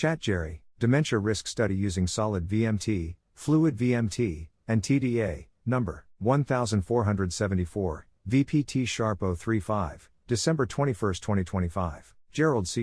ChatGerry Dementia Risk Study using solid VMT, fluid VMT, and TDA, number 1474, VPT Sharp 035, December 21, 2025. Gerald C.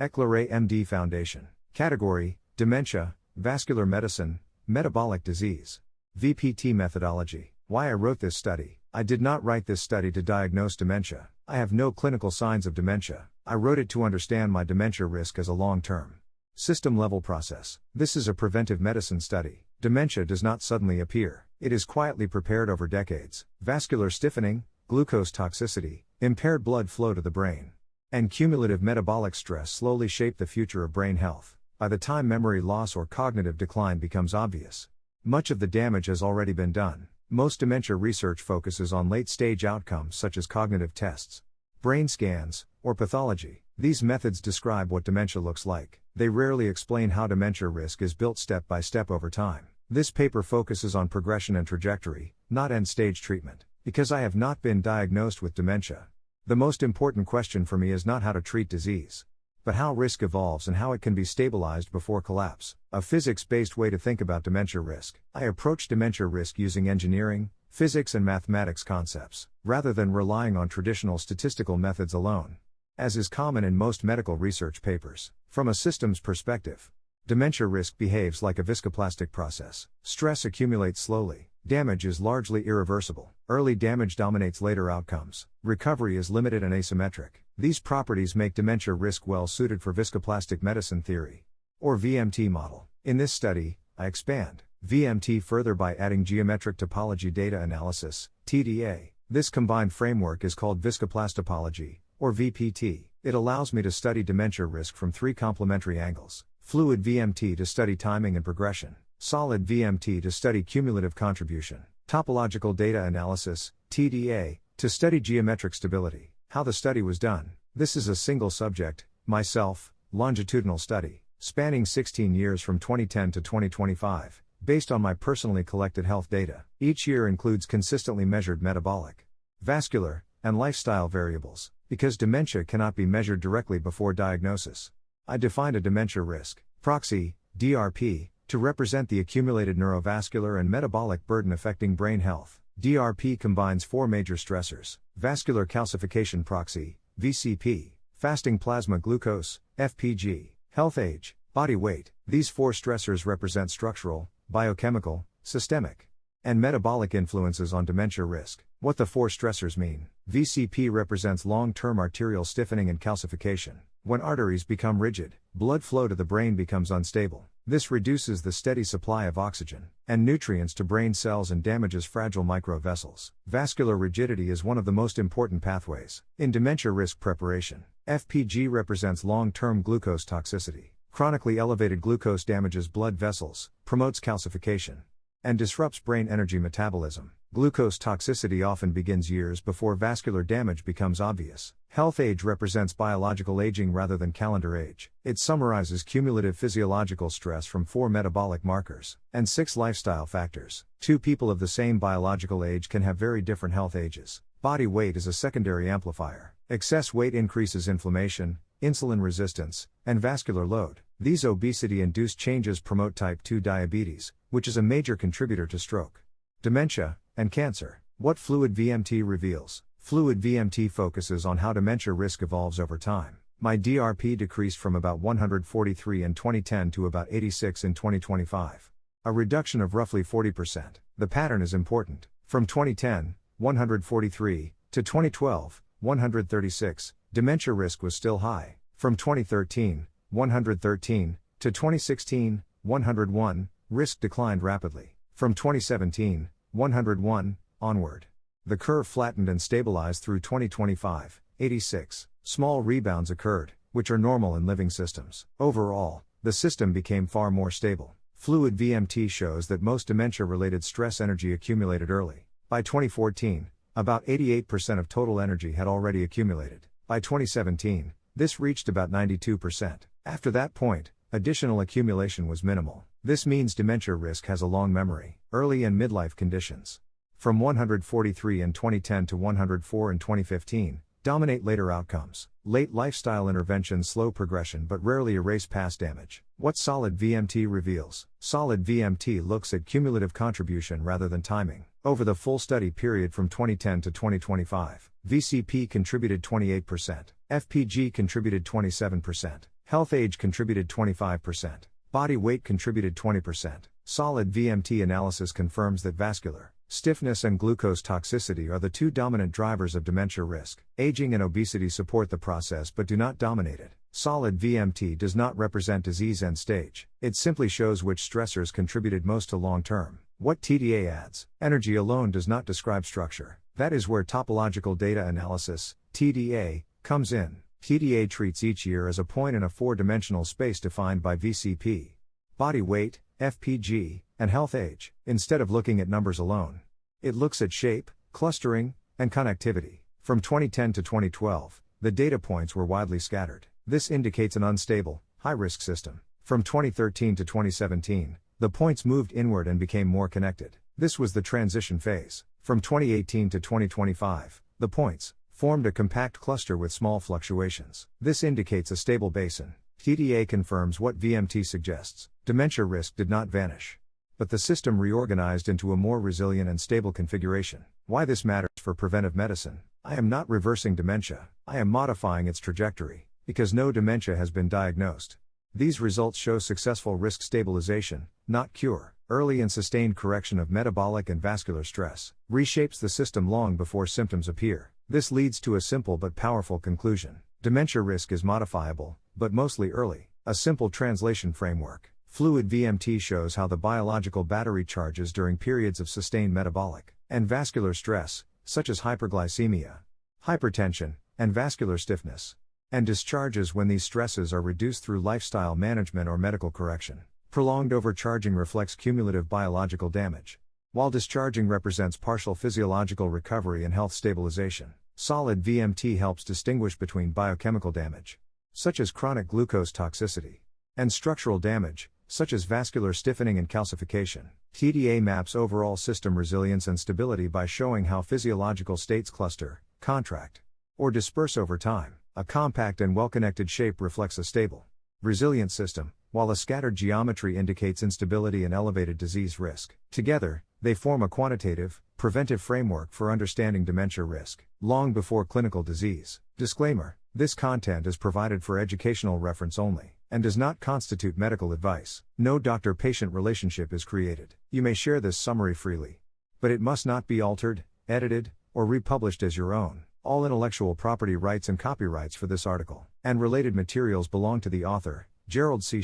EclaireMD Foundation. Category: Dementia, Vascular Medicine, Metabolic Disease. VPT Methodology. Why I wrote this study. I did not write this study to diagnose dementia. I have no clinical signs of dementia. I wrote it to understand my dementia risk as a long-term, system-level process. This is a preventive medicine study. Dementia does not suddenly appear. It is quietly prepared over decades. Vascular stiffening, glucose toxicity, impaired blood flow to the brain, and cumulative metabolic stress slowly shape the future of brain health. By the time memory loss or cognitive decline becomes obvious, much of the damage has already been done. Most dementia research focuses on late-stage outcomes such as cognitive tests, brain scans, or pathology. These methods describe what dementia looks like. They rarely explain how dementia risk is built step by step over time. This paper focuses on progression and trajectory, not end-stage treatment. Because I have not been diagnosed with dementia, the most important question for me is not how to treat disease, but how risk evolves and how it can be stabilized before collapse. A physics-based way to think about dementia risk. I approach dementia risk using engineering, physics and mathematics concepts, rather than relying on traditional statistical methods alone, as is common in most medical research papers. From a systems perspective, dementia risk behaves like a viscoplastic process. Stress accumulates slowly. Damage is largely irreversible. Early damage dominates later outcomes. Recovery is limited and asymmetric. These properties make dementia risk well suited for Viscoplastic Medicine Theory, or VMT model. In this study, I expand VMT further by adding geometric topology data analysis, TDA. This combined framework is called Viscoplastopology, or VPT. It allows me to study dementia risk from three complementary angles: fluid VMT to study timing and progression, solid VMT to study cumulative contribution, topological data analysis, TDA, to study geometric stability. How the study was done. This is a single subject, myself, longitudinal study, spanning 16 years from 2010 to 2025, based on my personally collected health data. Each year includes consistently measured metabolic, vascular, and lifestyle variables. Because dementia cannot be measured directly before diagnosis, I defined a dementia risk proxy, DRP, to represent the accumulated neurovascular and metabolic burden affecting brain health. DRP combines four major stressors: Vascular Calcification Proxy, VCP, fasting plasma glucose, FPG, health age, body weight. These four stressors represent structural, biochemical, systemic, and metabolic influences on dementia risk. What the four stressors mean. VCP represents long-term arterial stiffening and calcification. When arteries become rigid, blood flow to the brain becomes unstable. This reduces the steady supply of oxygen and nutrients to brain cells and damages fragile microvessels. Vascular rigidity is one of the most important pathways in dementia risk preparation. FPG represents long-term glucose toxicity. Chronically elevated glucose damages blood vessels, promotes calcification, and disrupts brain energy metabolism. Glucose toxicity often begins years before vascular damage becomes obvious. Health age represents biological aging rather than calendar age. It summarizes cumulative physiological stress from 4 metabolic markers and 6 lifestyle factors. Two people of the same biological age can have very different health ages. Body weight is a secondary amplifier. Excess weight increases inflammation, insulin resistance, and vascular load. These obesity-induced changes promote type 2 diabetes, which is a major contributor to stroke, dementia, and cancer. What fluid VMT reveals. Fluid VMT focuses on how dementia risk evolves over time. My DRP decreased from about 143 in 2010 to about 86 in 2025. A reduction of roughly 40%. The pattern is important. From 2010, 143, to 2012, 136, dementia risk was still high. From 2013, 113, to 2016, 101, risk declined rapidly. From 2017, 101, onward, the curve flattened and stabilized through 2025, 86. Small rebounds occurred, which are normal in living systems. Overall, the system became far more stable. Fluid VMT shows that most dementia-related stress energy accumulated early. By 2014, about 88% of total energy had already accumulated. By 2017, this reached about 92%. After that point, additional accumulation was minimal. This means dementia risk has a long memory. Early and midlife conditions. From 143 in 2010 to 104 in 2015, dominate later outcomes. Late lifestyle interventions slow progression but rarely erase past damage. What solid VMT reveals? Solid VMT looks at cumulative contribution rather than timing. Over the full study period from 2010 to 2025, VCP contributed 28%, FPG contributed 27%, health age contributed 25%, body weight contributed 20%. Solid VMT analysis confirms that vascular stiffness and glucose toxicity are the two dominant drivers of dementia risk. Aging and obesity support the process but do not dominate it. Solid VMT does not represent disease end stage. It simply shows which stressors contributed most to long-term. What TDA adds? Energy alone does not describe structure. That is where topological data analysis, TDA, comes in. TDA treats each year as a point in a four-dimensional space defined by VCP, body weight, FPG, and health age, instead of looking at numbers alone. It looks at shape, clustering, and connectivity. From 2010 to 2012, the data points were widely scattered. This indicates an unstable, high-risk system. From 2013 to 2017, the points moved inward and became more connected. This was the transition phase. From 2018 to 2025, the points formed a compact cluster with small fluctuations. This indicates a stable basin. TDA confirms what VMT suggests. Dementia risk did not vanish, but the system reorganized into a more resilient and stable configuration. Why this matters for preventive medicine? I am not reversing dementia, I am modifying its trajectory, because no dementia has been diagnosed. These results show successful risk stabilization, not cure. Early and sustained correction of metabolic and vascular stress reshapes the system long before symptoms appear. This leads to a simple but powerful conclusion. Dementia risk is modifiable, but mostly early. A simple translation framework. Fluid VMT shows how the biological battery charges during periods of sustained metabolic and vascular stress, such as hyperglycemia, hypertension, and vascular stiffness, and discharges when these stresses are reduced through lifestyle management or medical correction. Prolonged overcharging reflects cumulative biological damage, while discharging represents partial physiological recovery and health stabilization. Solid VMT helps distinguish between biochemical damage, such as chronic glucose toxicity, and structural damage, such as vascular stiffening and calcification. TDA maps overall system resilience and stability by showing how physiological states cluster, contract, or disperse over time. A compact and well-connected shape reflects a stable, resilient system, while a scattered geometry indicates instability and elevated disease risk. Together, they form a quantitative, preventive framework for understanding dementia risk, long before clinical disease. Disclaimer: this content is provided for educational reference only, and does not constitute medical advice. No doctor-patient relationship is created. You may share this summary freely, but it must not be altered, edited, or republished as your own. All intellectual property rights and copyrights for this article and related materials belong to the author, Gerald C.